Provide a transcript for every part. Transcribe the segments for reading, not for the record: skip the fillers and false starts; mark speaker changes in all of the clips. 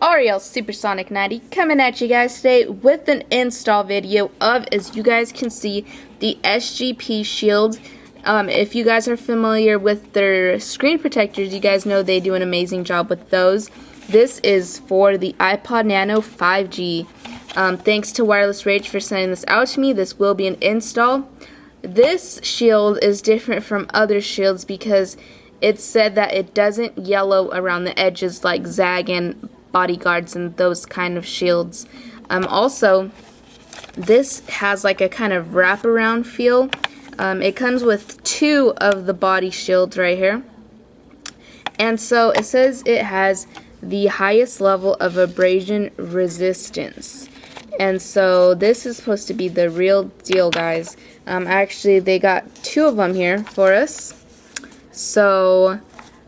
Speaker 1: Ariel Supersonic 90 coming at you guys today with an install video of, as you guys can see, the SGP shield. If you guys are familiar with their screen protectors, you guys know they do an amazing job with those. This is for the iPod Nano 5G. Thanks to Wireless Rage for sending this out to me. This will be an install. This shield is different from other shields because it said that it doesn't yellow around the edges like Zag and bodyguards and those kind of shields. Also, this has like a kind of wraparound feel. It comes with two of the body shields right here. And so it says it has the highest level of abrasion resistance. And so this is supposed to be the real deal, guys. Actually, they got two of them here for us. So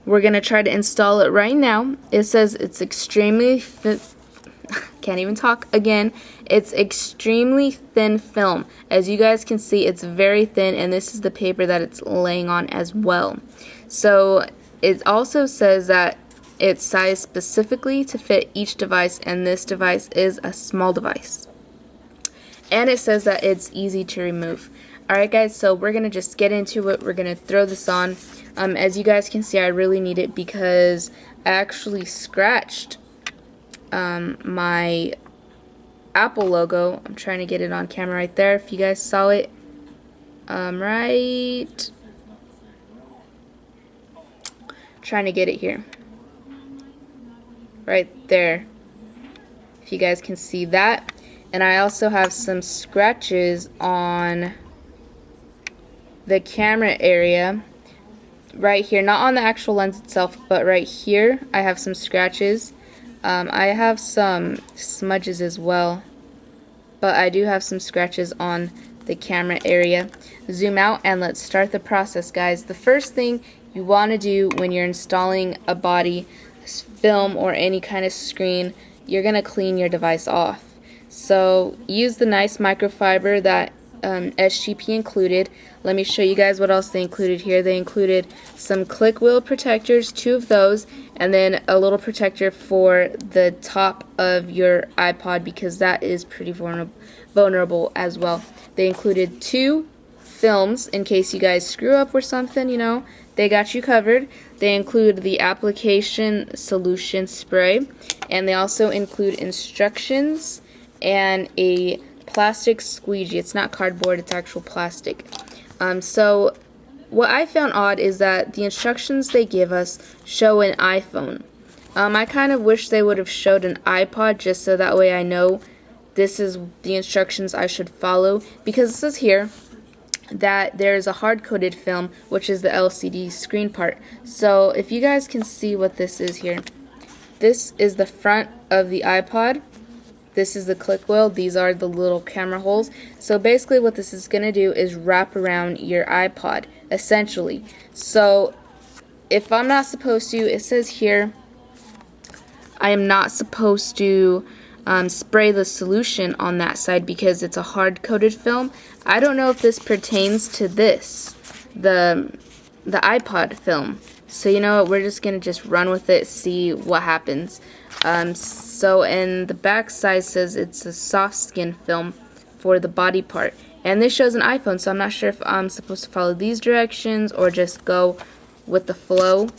Speaker 1: we're going to try to install it right now. It says it's extremely thin. Can't even talk again. It's extremely thin film. As you guys can see, it's very thin, and this is the paper that it's laying on as well. So it also says that it's sized specifically to fit each device, and this device is a small device. And it says that it's easy to remove. Alright guys, so we're going to just get into it. We're going to throw this on. As you guys can see, I really need it because I actually scratched my Apple logo. I'm trying to get it on camera right there if you guys saw it. Right. Trying to get it here. Right there. If you guys can see that. And I also have some scratches on the camera area right here, not on the actual lens itself, but right here I have some scratches. I have some smudges as well, but I do have some scratches on the camera area. Zoom out and let's start the process, guys. The first thing you want to do when you're installing a body film or any kind of screen, you're going to clean your device off. So use the nice microfiber that SGP included. Let me show you guys what else they included here. They included some click wheel protectors, two of those, and then a little protector for the top of your iPod because that is pretty vulnerable as well. They included two films in case you guys screw up or something, you know, they got you covered. They include the application solution spray, and they also include instructions and a plastic squeegee. It's not cardboard, it's actual plastic. So what I found odd is that the instructions they give us show an iPhone. I kind of wish they would have showed an iPod just so that way I know this is the instructions I should follow, because it says here that there's a hard-coated film, which is the LCD screen part. So if you guys can see what this is here, this is the front of the iPod. This is the click wheel. These are the little camera holes. So basically what this is going to do is wrap around your iPod, essentially. So if I'm not supposed to, it says here, I am not supposed to spray the solution on that side because it's a hard-coated film. I don't know if this pertains to this, the iPod film. So you know what, we're just going to just run with it, see what happens. So in the back side says it's a soft skin film for the body part. And this shows an iPhone, so I'm not sure if I'm supposed to follow these directions or just go with the flow.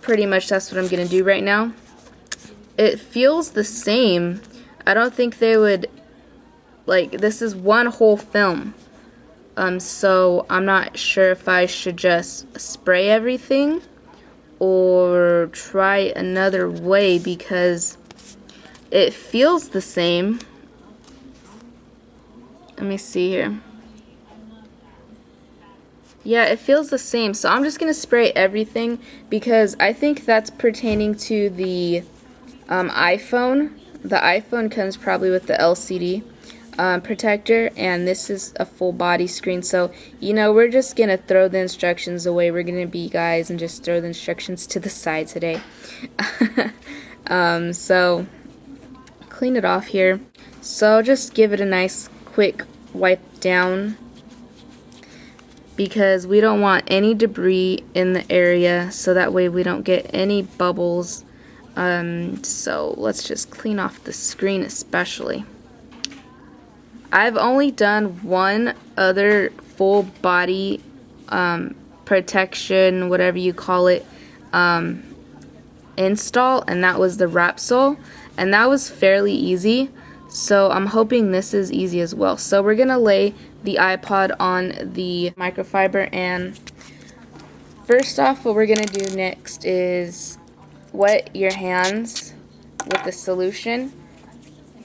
Speaker 1: Pretty much that's what I'm going to do right now. It feels the same. I don't think they would, like, this is one whole film. So I'm not sure if I should just spray everything or try another way because it feels the same. Let me see here. Yeah, it feels the same. So I'm just going to spray everything because I think that's pertaining to the iPhone. The iPhone comes probably with the LCD protector, and this is a full body screen. So you know, we're just gonna throw the instructions away. We're gonna be guys and just throw the instructions to the side today. So clean it off here. So just give it a nice quick wipe down because we don't want any debris in the area, so that way we don't get any bubbles So let's just clean off the screen especially. I've only done one other full body protection, whatever you call it, install, and that was the Rapsol, and that was fairly easy. So I'm hoping this is easy as well. So we're gonna lay the iPod on the microfiber, and first off, what we're gonna do next is wet your hands with the solution,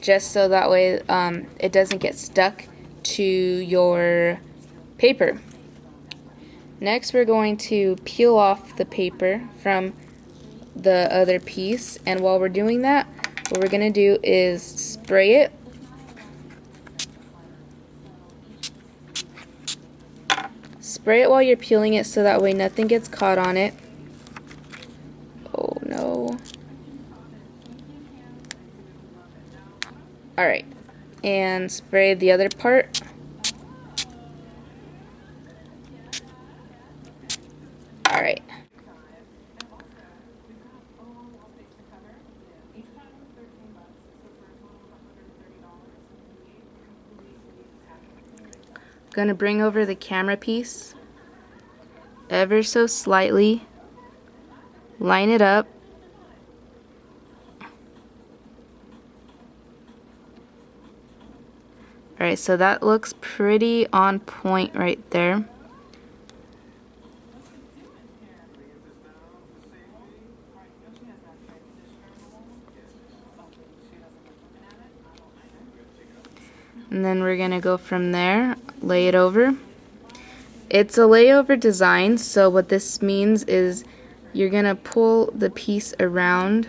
Speaker 1: just so that way it doesn't get stuck to your paper. Next, we're going to peel off the paper from the other piece, and while we're doing that, what we're going to do is spray it. Spray it while you're peeling it so that way nothing gets caught on it. Oh no. Alright, and spray the other part. Alright. Gonna bring over the camera piece ever so slightly, line it up, alright, so that looks pretty on point right there. And then we're gonna go from there, lay it over. It's a layover design, so what this means is you're gonna pull the piece around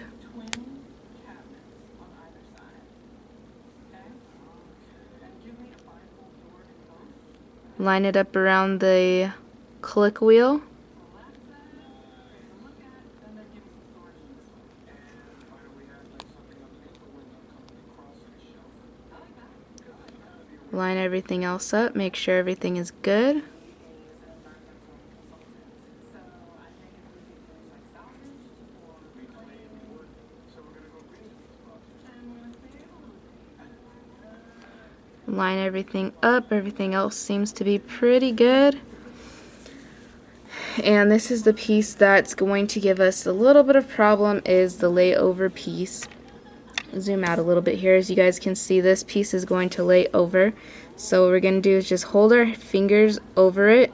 Speaker 1: line it up around the click wheel. Line everything else up, make sure everything is good. Line everything up, everything else seems to be pretty good. And this is the piece that's going to give us a little bit of problem, is the layover piece. Zoom out a little bit here. As you guys can see, this piece is going to lay over. So what we're going to do is just hold our fingers over it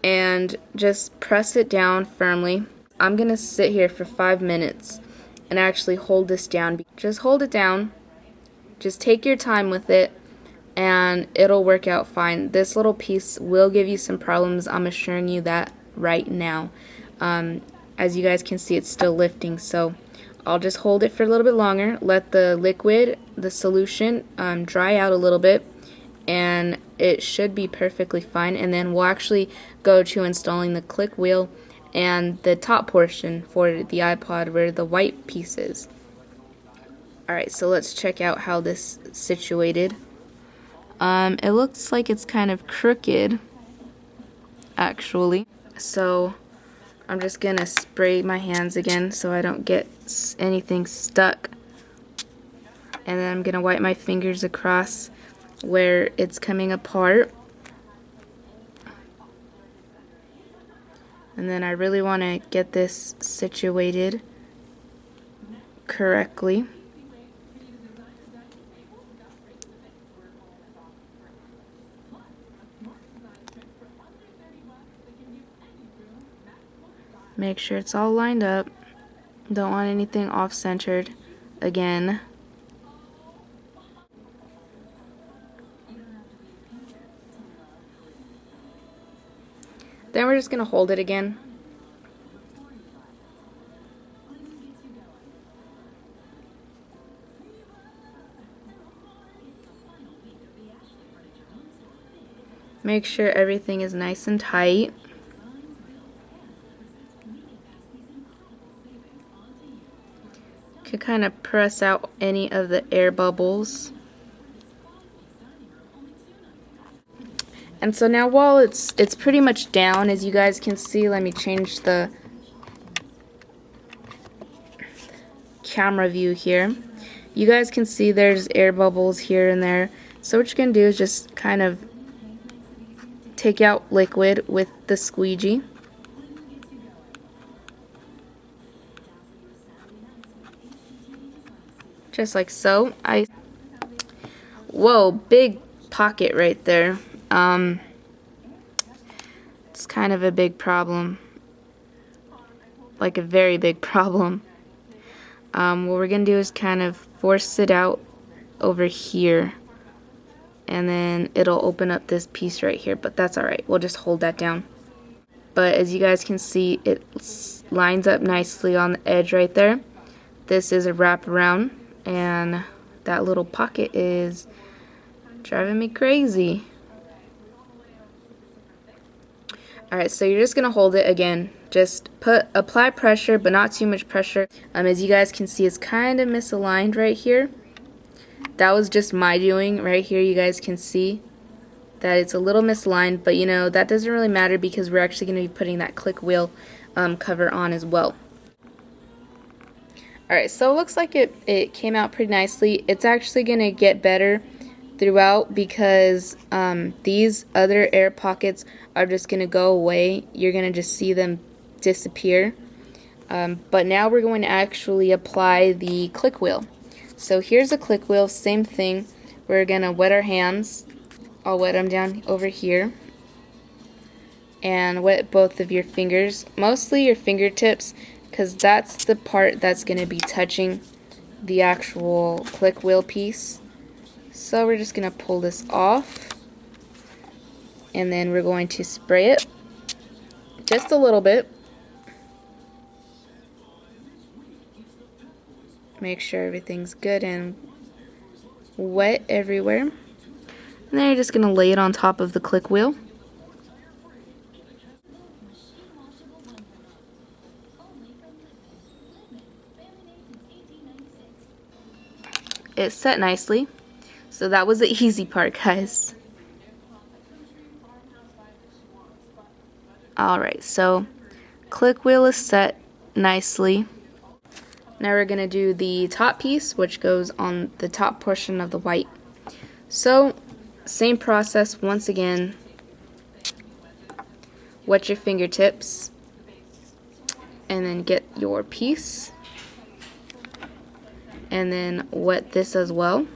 Speaker 1: and just press it down firmly. I'm going to sit here for 5 minutes and actually hold this down. Just hold it down. Just take your time with it and it'll work out fine. This little piece will give you some problems, I'm assuring you that right now. As you guys can see, it's still lifting, so I'll just hold it for a little bit longer, let the liquid, the solution, dry out a little bit, and it should be perfectly fine. And then we'll actually go to installing the click wheel and the top portion for the iPod where the white piece is. Alright, so let's check out how this is situated. It looks like it's kind of crooked, actually. So I'm just gonna spray my hands again so I don't get anything stuck. And then I'm gonna wipe my fingers across where it's coming apart. And then I really want to get this situated correctly. Make sure it's all lined up. Don't want anything off-centered again. Then we're just going to hold it again. Make sure everything is nice and tight. Could kind of press out any of the air bubbles. And so now while it's pretty much down, as you guys can see, let me change the camera view here. You guys can see there's air bubbles here and there. So what you're going to do is just kind of take out liquid with the squeegee. Just like so. Whoa, big pocket right there. It's kind of a big problem. Like a very big problem. What we're going to do is kind of force it out over here. And then it'll open up this piece right here. But that's alright. We'll just hold that down. But as you guys can see, it lines up nicely on the edge right there. This is a wraparound. And that little pocket is driving me crazy. Alright, so you're just going to hold it again. Just apply pressure, but not too much pressure. As you guys can see, it's kind of misaligned right here. That was just my doing. Right here you guys can see that it's a little misaligned, but you know, that doesn't really matter because we're actually going to be putting that click wheel cover on as well. Alright, so it looks like it came out pretty nicely. It's actually going to get better throughout because these other air pockets are just going to go away. You're going to just see them disappear. But now we're going to actually apply the click wheel. So here's a click wheel, same thing. We're going to wet our hands. I'll wet them down over here. And wet both of your fingers, mostly your fingertips, because that's the part that's going to be touching the actual click wheel piece. So we're just going to pull this off. And then we're going to spray it just a little bit. Make sure everything's good and wet everywhere. And then you're just going to lay it on top of the click wheel. It's set nicely. So that was the easy part, guys. Alright, so click wheel is set nicely. Now we're going to do the top piece, which goes on the top portion of the white. So, same process once again. Wet your fingertips. And then get your piece. And then wet this as well.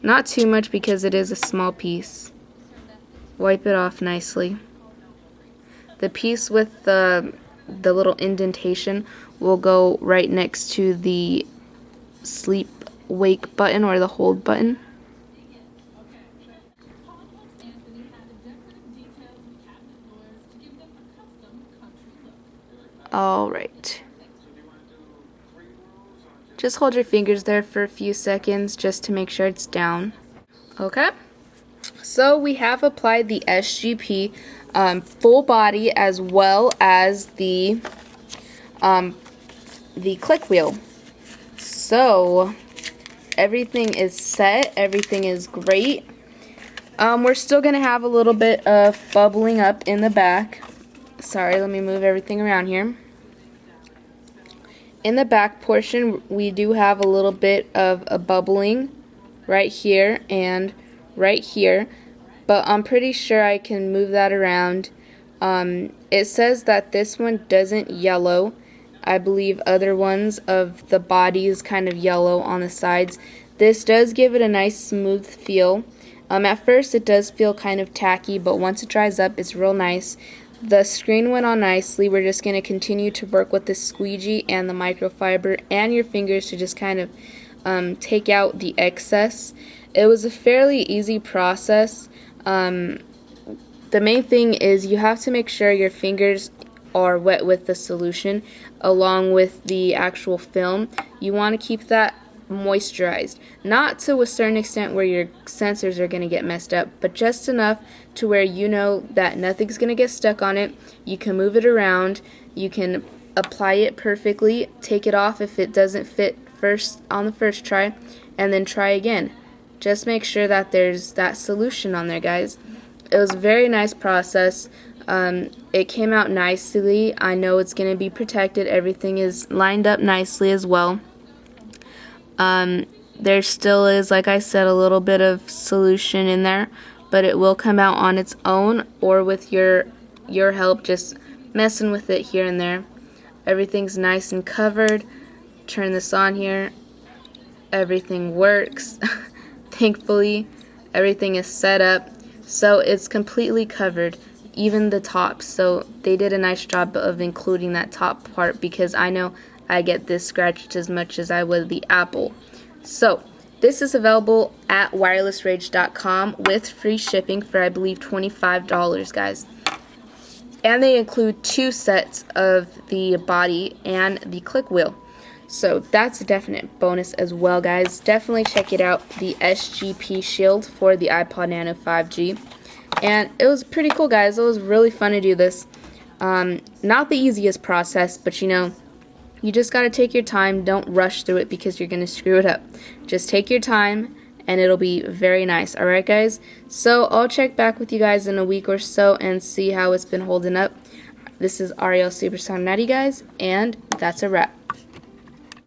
Speaker 1: Not too much because it is a small piece. Wipe it off nicely. The piece with the little indentation will go right next to the sleep wake button or the hold button. Alright. Just hold your fingers there for a few seconds just to make sure it's down. Okay. So we have applied the SGP full body as well as the click wheel. So everything is set, everything is great. We're still gonna have a little bit of bubbling up in the back. Sorry, let me move everything around here. In the back portion, we do have a little bit of a bubbling right here and right here, but I'm pretty sure I can move that around. It says that this one doesn't yellow. I believe other ones of the body is kind of yellow on the sides. This does give it a nice smooth feel. At first it does feel kind of tacky, but once it dries up it's real nice. The screen went on nicely. We're just going to continue to work with the squeegee and the microfiber and your fingers to just kind of take out the excess. It was a fairly easy process. The main thing is you have to make sure your fingers are wet with the solution along with the actual film. You want to keep that moisturized. Not to a certain extent where your sensors are going to get messed up, but just enough to where you know that nothing's going to get stuck on it. You can move it around. You can apply it perfectly. Take it off if it doesn't fit on the first try, and then try again. Just make sure that there's that solution on there, guys. It was a very nice process. It came out nicely. I know it's going to be protected. Everything is lined up nicely as well. There still is, like I said, a little bit of solution in there, but it will come out on its own or with your help, just messing with it here and there. Everything's nice and covered. Turn this on here. Everything works. Thankfully, everything is set up, so it's completely covered, even the top. So they did a nice job of including that top part, because I know I get this scratched as much as I would the Apple. So this is available at wirelessrage.com with free shipping for, I believe, $25, guys. And they include 2 sets of the body and the click wheel. So that's a definite bonus as well, guys. Definitely check it out, the SGP shield for the iPod Nano 5G. And it was pretty cool, guys. It was really fun to do this. Not the easiest process, but you know, you just got to take your time. Don't rush through it because you're going to screw it up. Just take your time and it'll be very nice. Alright, guys? So I'll check back with you guys in a week or so and see how it's been holding up. This is Ariel Superstar Natty, guys, and that's a wrap.